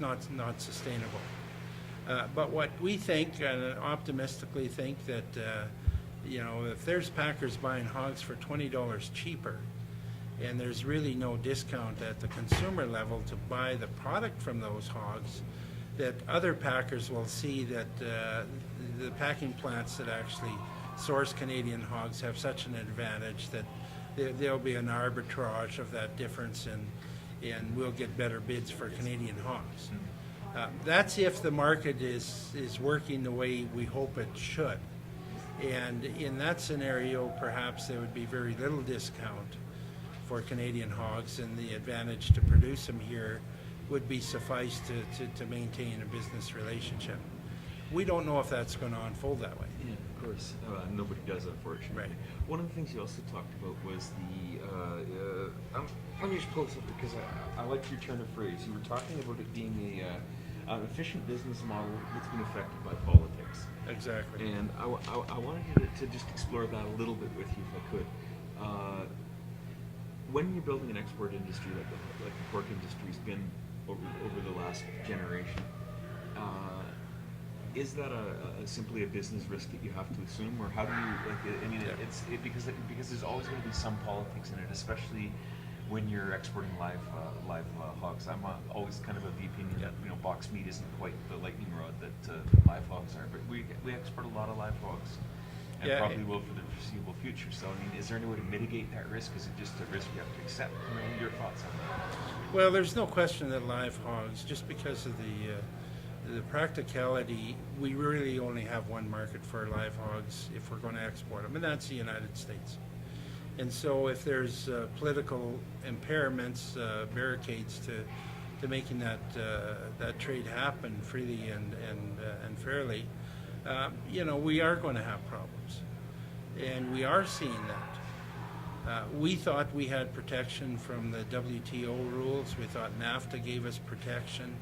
it's not sustainable. But what we think, and optimistically think, that if there's packers buying hogs for $20 cheaper, and there's really no discount at the consumer level to buy the product from those hogs, that other packers will see that the packing plants that actually source Canadian hogs have such an advantage that there'll be an arbitrage of that difference, and we'll get better bids for Canadian hogs. That's if the market is working the way we hope it should. And in that scenario, perhaps there would be very little discount for Canadian hogs, and the advantage to produce them here would be suffice to maintain a business relationship. We don't know if that's going to unfold that way. Yeah, of course. Nobody does, unfortunately. Right. One of the things you also talked about was let me just pull this up because I like your turn of phrase. You were talking about it being an efficient business model that's been affected by politics. Exactly. And I wanted you to just explore that a little bit with you, if I could. When you're building an export industry like the pork industry's been over the last generation, is that simply a business risk that you have to assume, or how do you because there's always going to be some politics in it, especially when you're exporting live hogs. I'm always kind of of the opinion that box meat isn't quite the lightning rod that live hogs are, but we export a lot of live hogs, and probably will for the foreseeable future. So is there any way to mitigate that risk? Is it just a risk you have to accept? Your thoughts on that? Well, there's no question that live hogs, just because of the practicality, we really only have one market for live hogs if we're going to export them, and that's the United States. And so if there's political impairments, barricades to making that trade happen freely and fairly, we are going to have problems. And we are seeing that. We thought we had protection from the WTO rules. We thought NAFTA gave us protection.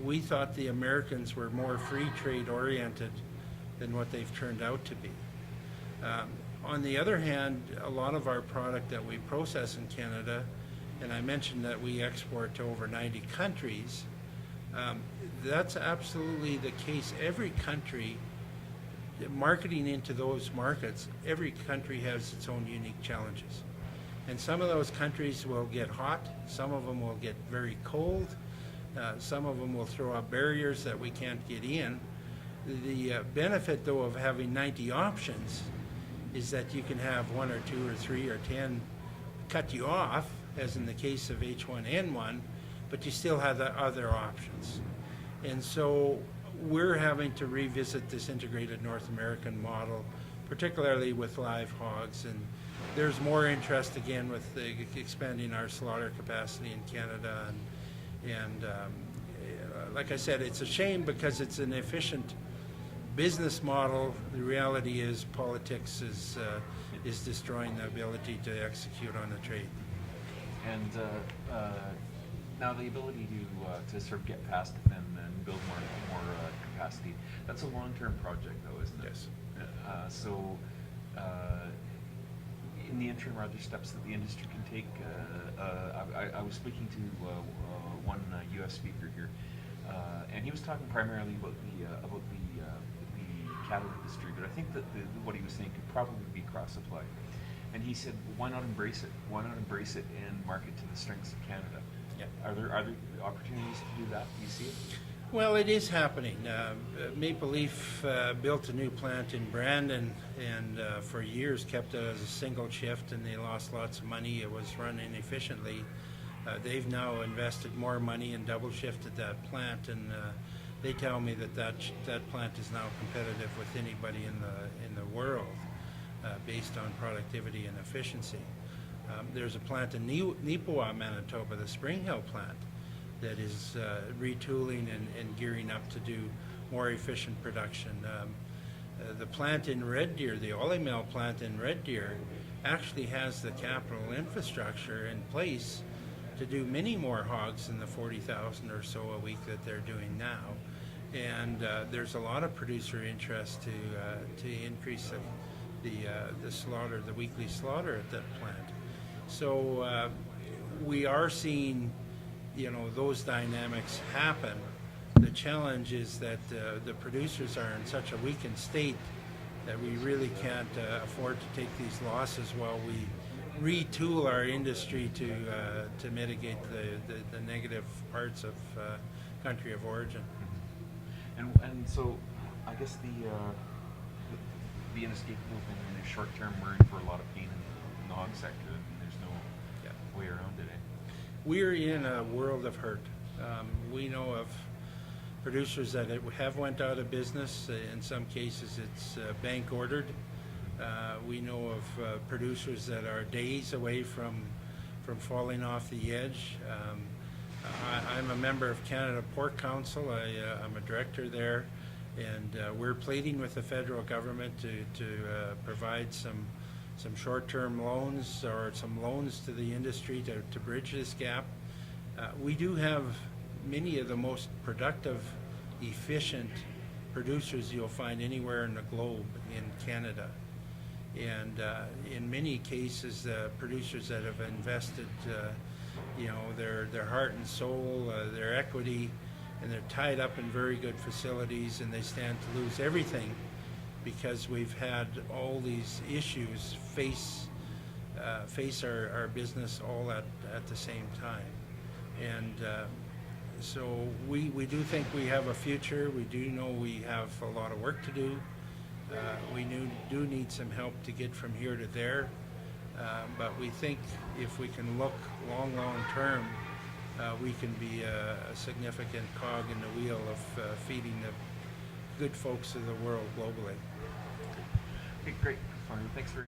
We thought the Americans were more free trade oriented than what they've turned out to be. On the other hand, a lot of our product that we process in Canada, and I mentioned that we export to over 90 countries, that's absolutely the case. Every country, marketing into those markets, every country has its own unique challenges. And some of those countries will get hot, some of them will get very cold, some of them will throw up barriers that we can't get in. The benefit, though, of having 90 options is that you can have 1 or 2 or 3 or 10 cut you off, as in the case of H1N1, but you still have the other options. And so we're having to revisit this integrated North American model, particularly with live hogs, and there's more interest again with expanding our slaughter capacity in Canada, and like I said, it's a shame because it's an efficient business model. The reality is politics is destroying the ability to execute on the trade. And now the ability to sort of get past it and build more capacity, that's a long-term project though, isn't it? Yes. So in the interim, are there steps that the industry can take? I was speaking to one U.S. speaker here, and he was talking primarily about the cattle industry, but I think that what he was saying could probably be cross-supply. And he said, why not embrace it? Why not embrace it and market to the strengths of Canada? Yeah. Are there opportunities to do that? Do you see it? Well, it is happening. Maple Leaf built a new plant in Brandon, and for years kept it as a single shift, and they lost lots of money. It was run inefficiently. They've now invested more money and double shifted that plant, and they tell me that plant is now competitive with anybody in the world based on productivity and efficiency. There's a plant in Neepawa, Manitoba, the Spring Hill plant, that is retooling and gearing up to do more efficient production. The plant in Red Deer, the Ollie Mill plant in Red Deer, actually has the capital infrastructure in place to do many more hogs than the 40,000 or so a week that they're doing now. And there's a lot of producer interest to increase the slaughter, the weekly slaughter at that plant. So we are seeing those dynamics happen. The challenge is that the producers are in such a weakened state that we really can't afford to take these losses while we retool our industry to mitigate the negative parts of country of origin. And so, I guess the inescapable thing in the short term, we're in for a lot of pain in the hog sector. I mean, there's no way around it. We're in a world of hurt. We know of producers that have went out of business. In some cases, it's bank ordered. We know of producers that are days away from falling off the edge. I'm a member of Canada Pork Council. I'm a director there, and we're pleading with the federal government to provide some short-term loans or some loans to the industry to bridge this gap. We do have many of the most productive, efficient producers you'll find anywhere in the globe in Canada. And in many cases, producers that have invested their heart and soul, their equity, and they're tied up in very good facilities, and they stand to lose everything because we've had all these issues face our business all at the same time. And so we do think we have a future. We do know we have a lot of work to do. We do need some help to get from here to there. But we think if we can look long term, we can be a significant cog in the wheel of feeding the good folks of the world globally. Okay, great. Thanks for